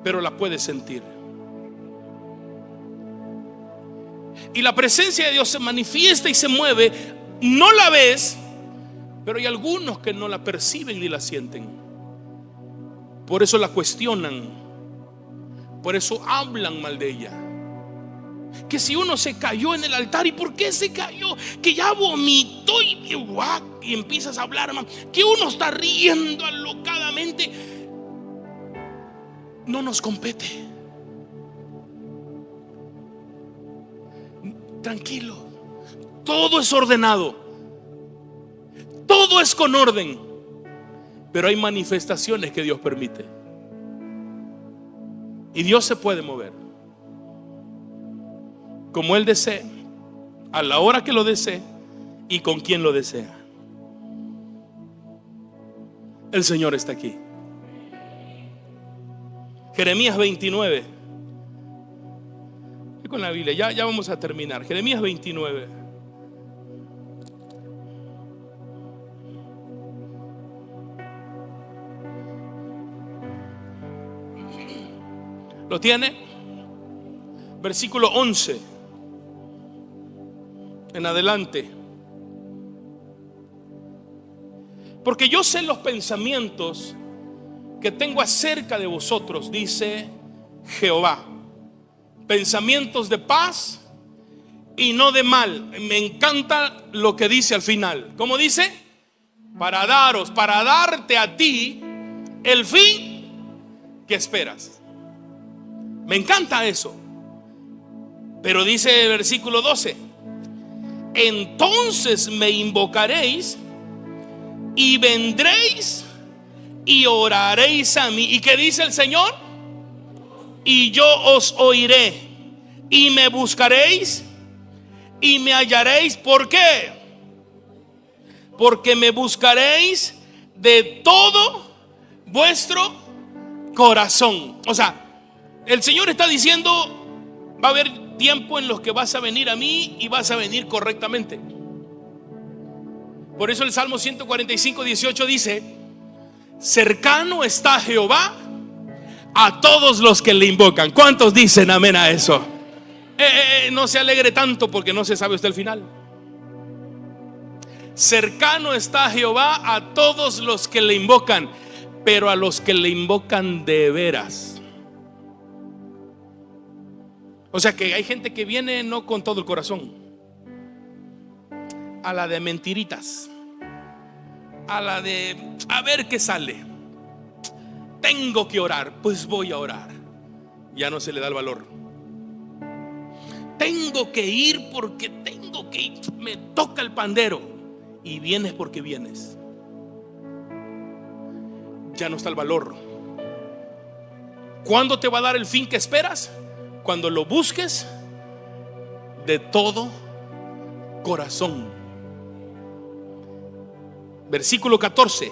pero la puedes sentir. Y la presencia de Dios se manifiesta y se mueve. No la ves, pero hay algunos que no la perciben ni la sienten. Por eso la cuestionan, por eso hablan mal de ella. Que si uno se cayó en el altar, ¿y por qué se cayó? Que ya vomitó y empiezas a hablar, que uno está riendo alocadamente. No nos compete. Tranquilo, todo es ordenado, todo es con orden, pero hay manifestaciones que Dios permite y Dios se puede mover como Él desee, a la hora que lo desee y con quien lo desea. El Señor está aquí. Jeremías 29. Con la Biblia, ya vamos a terminar. Jeremías 29. ¿Lo tiene? Versículo 11 en adelante. Porque yo sé los pensamientos que tengo acerca de vosotros, dice Jehová, pensamientos de paz y no de mal. Me encanta lo que dice al final. ¿Cómo dice? Para darte a ti el fin que esperas. Me encanta eso. Pero dice el versículo 12: entonces me invocaréis y vendréis y oraréis a mí. ¿Y qué dice el Señor? Y yo os oiré y me buscaréis y me hallaréis. ¿Por qué? Porque me buscaréis de todo vuestro corazón. O sea, el Señor está diciendo: va a haber tiempo en los que vas a venir a mí y vas a venir correctamente. Por eso el Salmo 145:18 dice: cercano está Jehová a todos los que le invocan. ¿Cuántos dicen amén a eso? No se alegre tanto porque no se sabe usted el final. Cercano está Jehová a todos los que le invocan, pero a los que le invocan de veras. O sea que hay gente que viene no con todo el corazón, a la de mentiritas, a la de a ver qué sale. Tengo que orar, pues voy a orar. Ya no se le da el valor. Tengo que ir porque tengo que ir, me toca el pandero. Y vienes porque vienes. Ya no está el valor. ¿Cuándo te va a dar el fin que esperas? Cuando lo busques de todo corazón. Versículo 14: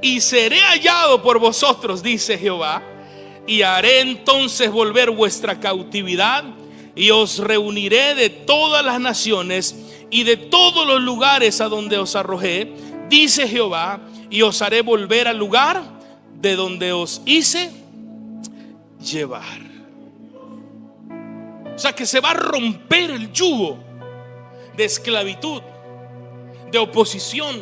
y seré hallado por vosotros, dice Jehová, y haré entonces volver vuestra cautividad, y os reuniré de todas las naciones y de todos los lugares a donde os arrojé, dice Jehová, y os haré volver al lugar de donde os hice llevar. O sea que se va a romper el yugo de esclavitud, de oposición.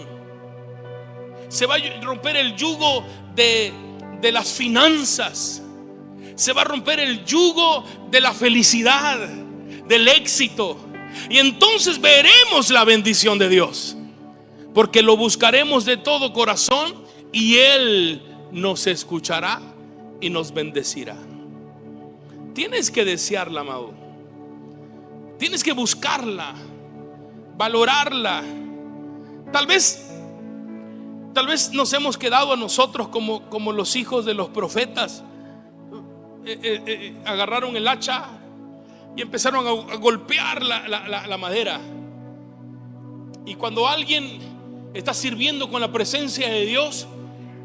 Se va a romper el yugo de las finanzas. Se va a romper el yugo de la felicidad, del éxito. Y entonces veremos la bendición de Dios, porque lo buscaremos de todo corazón y Él nos escuchará y nos bendecirá. Tienes que desearla, amado. Tienes que buscarla, valorarla. Tal vez nos hemos quedado a nosotros como los hijos de los profetas. Agarraron el hacha y empezaron a golpear la madera. Y cuando alguien está sirviendo con la presencia de Dios,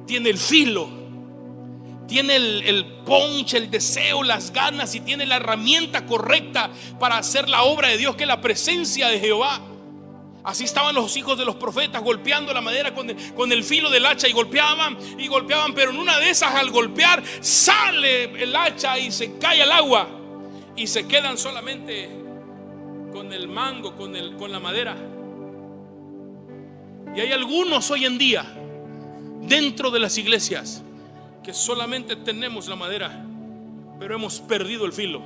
tiene el filo, tiene el punch, el deseo, las ganas, y tiene la herramienta correcta para hacer la obra de Dios, que es la presencia de Jehová. Así estaban los hijos de los profetas, golpeando la madera con el filo del hacha, y golpeaban, pero en una de esas, al golpear, sale el hacha y se cae al agua, y se quedan solamente con el mango, con la madera. Y hay algunos hoy en día dentro de las iglesias que solamente tenemos la madera, pero hemos perdido el filo.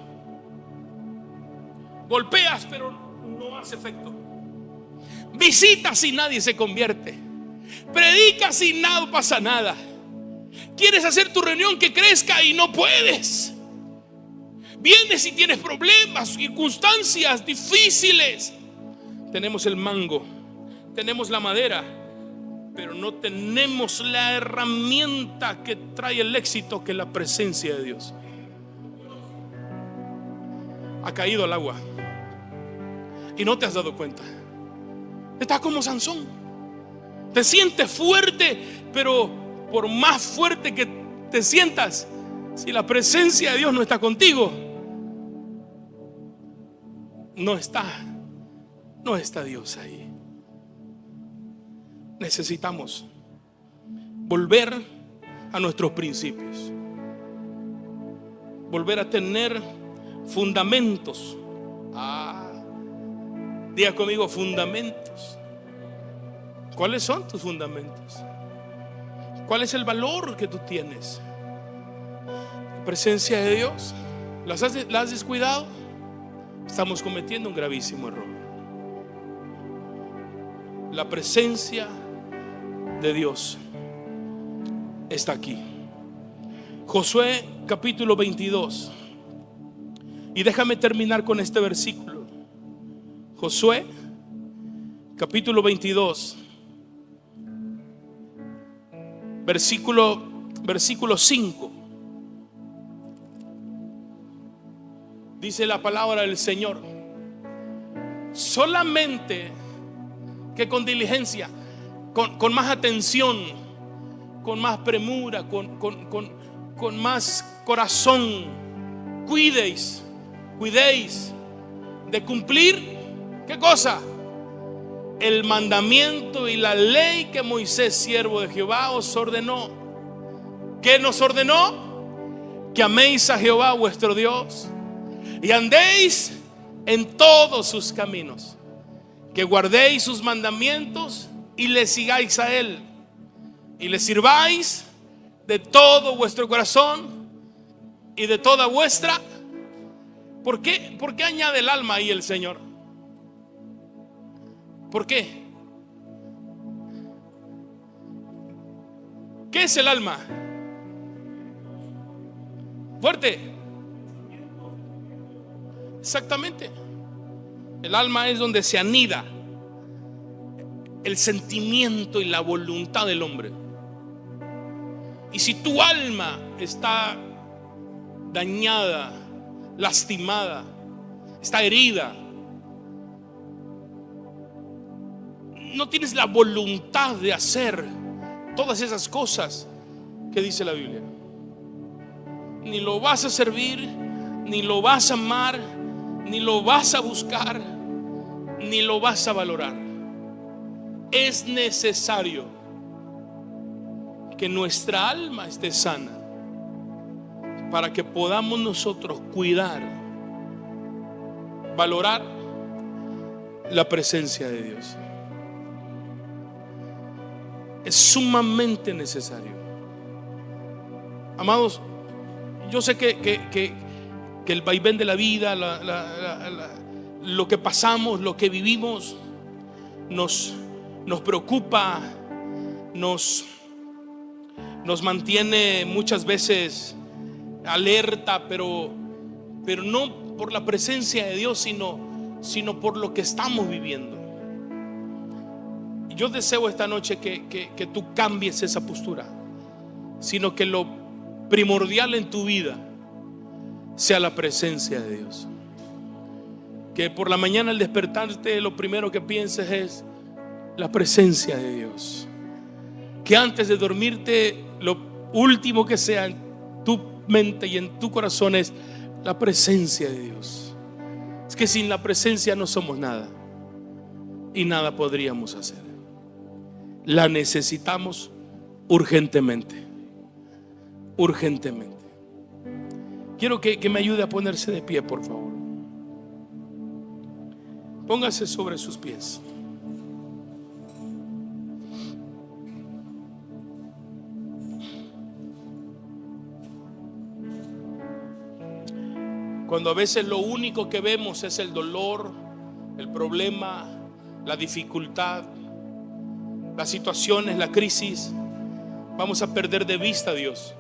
Golpeas, pero no hace efecto. Visitas y nadie se convierte. Predicas y no pasa nada. Quieres hacer tu reunión que crezca y no puedes. Vienes y tienes problemas, circunstancias difíciles. Tenemos el mango, tenemos la madera, pero no tenemos la herramienta que trae el éxito, que es la presencia de Dios. Ha caído al agua y no te has dado cuenta. Estás como Sansón. Te sientes fuerte, pero por más fuerte que te sientas, si la presencia de Dios no está contigo, no está Dios ahí. Necesitamos volver a nuestros principios, volver a tener fundamentos. Diga conmigo, fundamentos. ¿Cuáles son tus fundamentos? ¿Cuál es el valor que tú tienes? La presencia de Dios, ¿la has descuidado? Estamos cometiendo un gravísimo error. La presencia de Dios está aquí. Josué capítulo 22. Y déjame terminar con este versículo. Josué capítulo 22, versículo 5. Dice la palabra del Señor: solamente que con diligencia, con más atención, con más premura, con más corazón, cuidéis de cumplir, ¿qué cosa? El mandamiento y la ley que Moisés, siervo de Jehová, os ordenó. ¿Qué nos ordenó? Que améis a Jehová vuestro Dios y andéis en todos sus caminos, que guardéis sus mandamientos y le sigáis a él, y le sirváis de todo vuestro corazón y de toda vuestra. ¿Por qué añade el alma ahí el Señor? ¿Por qué? ¿Qué es el alma? Fuerte. Exactamente. El alma es donde se anida el sentimiento y la voluntad del hombre. Y si tu alma está dañada, lastimada, está herida, no tienes la voluntad de hacer todas esas cosas que dice la Biblia. Ni lo vas a servir, ni lo vas a amar, ni lo vas a buscar, ni lo vas a valorar. Es necesario que nuestra alma esté sana para que podamos nosotros cuidar, valorar la presencia de Dios. Es sumamente necesario. Amados, yo sé que el vaivén de la vida, lo que pasamos, lo que vivimos, nos preocupa, nos mantiene muchas veces alerta, pero no por la presencia de Dios, sino por lo que estamos viviendo. Y yo deseo esta noche que tú cambies esa postura, sino que lo primordial en tu vida sea la presencia de Dios. Que por la mañana al despertarte lo primero que pienses es la presencia de Dios. Que antes de dormirte lo último que sea en tu mente y en tu corazón es la presencia de Dios. Es que sin la presencia no somos nada y nada podríamos hacer. La necesitamos urgentemente. Urgentemente. Quiero que me ayude a ponerse de pie, por favor. Póngase sobre sus pies. Cuando a veces lo único que vemos es el dolor, el problema, la dificultad, las situaciones, la crisis, vamos a perder de vista a Dios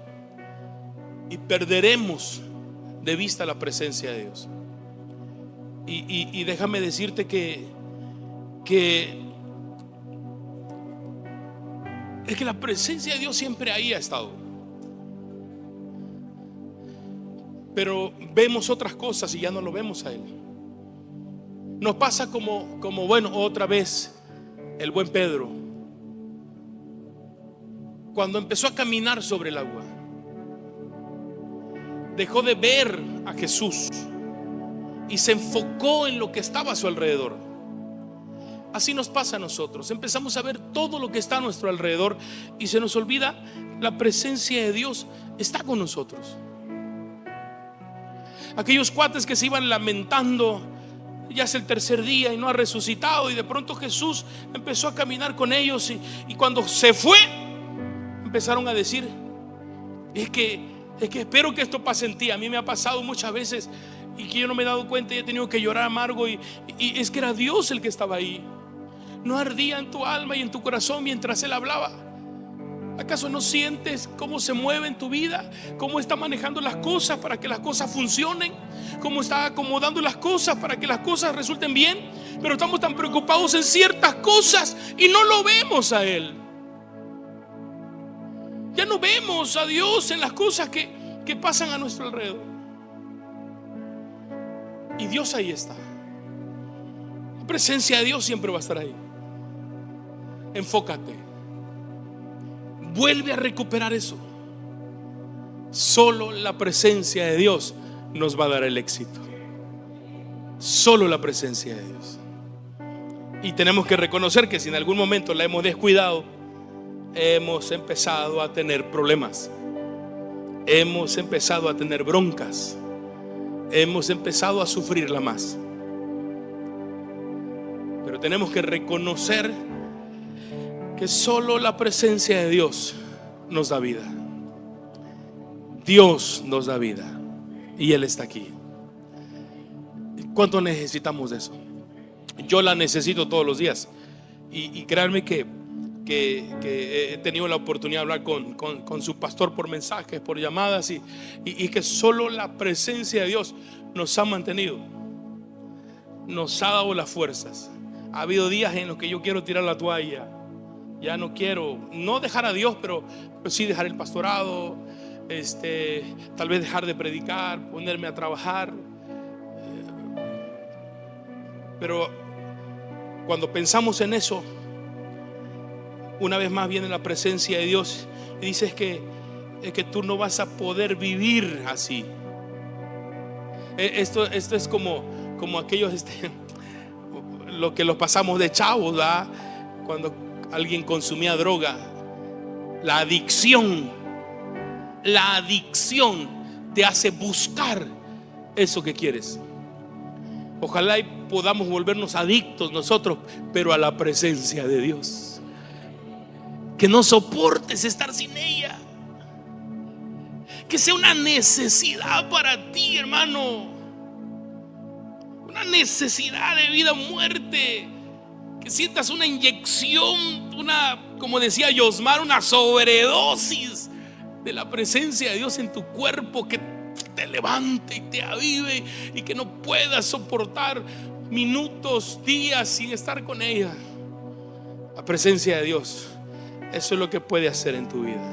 y perderemos de vista la presencia de Dios. Y déjame decirte que es que la presencia de Dios siempre ahí ha estado, pero vemos otras cosas y ya no lo vemos a Él. Nos pasa como bueno, otra vez el buen Pedro, cuando empezó a caminar sobre el agua, dejó de ver a Jesús y se enfocó en lo que estaba a su alrededor. Así nos pasa a nosotros. Empezamos a ver todo lo que está a nuestro alrededor y se nos olvida la presencia de Dios está con nosotros. Aquellos cuates que se iban lamentando, ya es el tercer día y no ha resucitado, y de pronto Jesús empezó a caminar con ellos y cuando se fue empezaron a decir: es que espero que esto pase en ti. A mí me ha pasado muchas veces y que yo no me he dado cuenta y he tenido que llorar amargo, y es que era Dios el que estaba ahí. No ardía en tu alma y en tu corazón mientras Él hablaba. ¿Acaso no sientes cómo se mueve en tu vida? ¿Cómo está manejando las cosas para que las cosas funcionen? ¿Cómo está acomodando las cosas para que las cosas resulten bien? Pero estamos tan preocupados en ciertas cosas y no lo vemos a Él. Ya no vemos a Dios en las cosas que pasan a nuestro alrededor. Y Dios ahí está. La presencia de Dios siempre va a estar ahí. Enfócate. Vuelve a recuperar eso. Solo la presencia de Dios nos va a dar el éxito. Solo la presencia de Dios. Y tenemos que reconocer que si en algún momento la hemos descuidado, hemos empezado a tener problemas. Hemos empezado a tener broncas. Hemos empezado a sufrirla más. Pero tenemos que reconocer que solo la presencia de Dios nos da vida. Dios nos da vida y Él está aquí. ¿Cuánto necesitamos de eso? Yo la necesito todos los días. Y créanme que he tenido la oportunidad de hablar con su pastor por mensajes, por llamadas, y que solo la presencia de Dios nos ha mantenido, nos ha dado las fuerzas. Ha habido días en los que yo quiero tirar la toalla. Ya no quiero, no dejar a Dios, pero sí dejar el pastorado, tal vez dejar de predicar, ponerme a trabajar. Pero cuando pensamos en eso, una vez más viene la presencia de Dios y dices que tú no vas a poder vivir así. Esto es como aquellos lo que los pasamos de chavos, ¿verdad? Cuando alguien consumía droga. La adicción te hace buscar eso que quieres. Ojalá y podamos volvernos adictos nosotros, pero a la presencia de Dios. Que no soportes estar sin ella. Que sea una necesidad para ti, hermano. Una necesidad de vida o muerte. Que sientas una inyección, como decía Yosmar, una sobredosis de la presencia de Dios en tu cuerpo, que te levante y te avive y que no puedas soportar minutos, días sin estar con ella. La presencia de Dios, eso es lo que puede hacer en tu vida.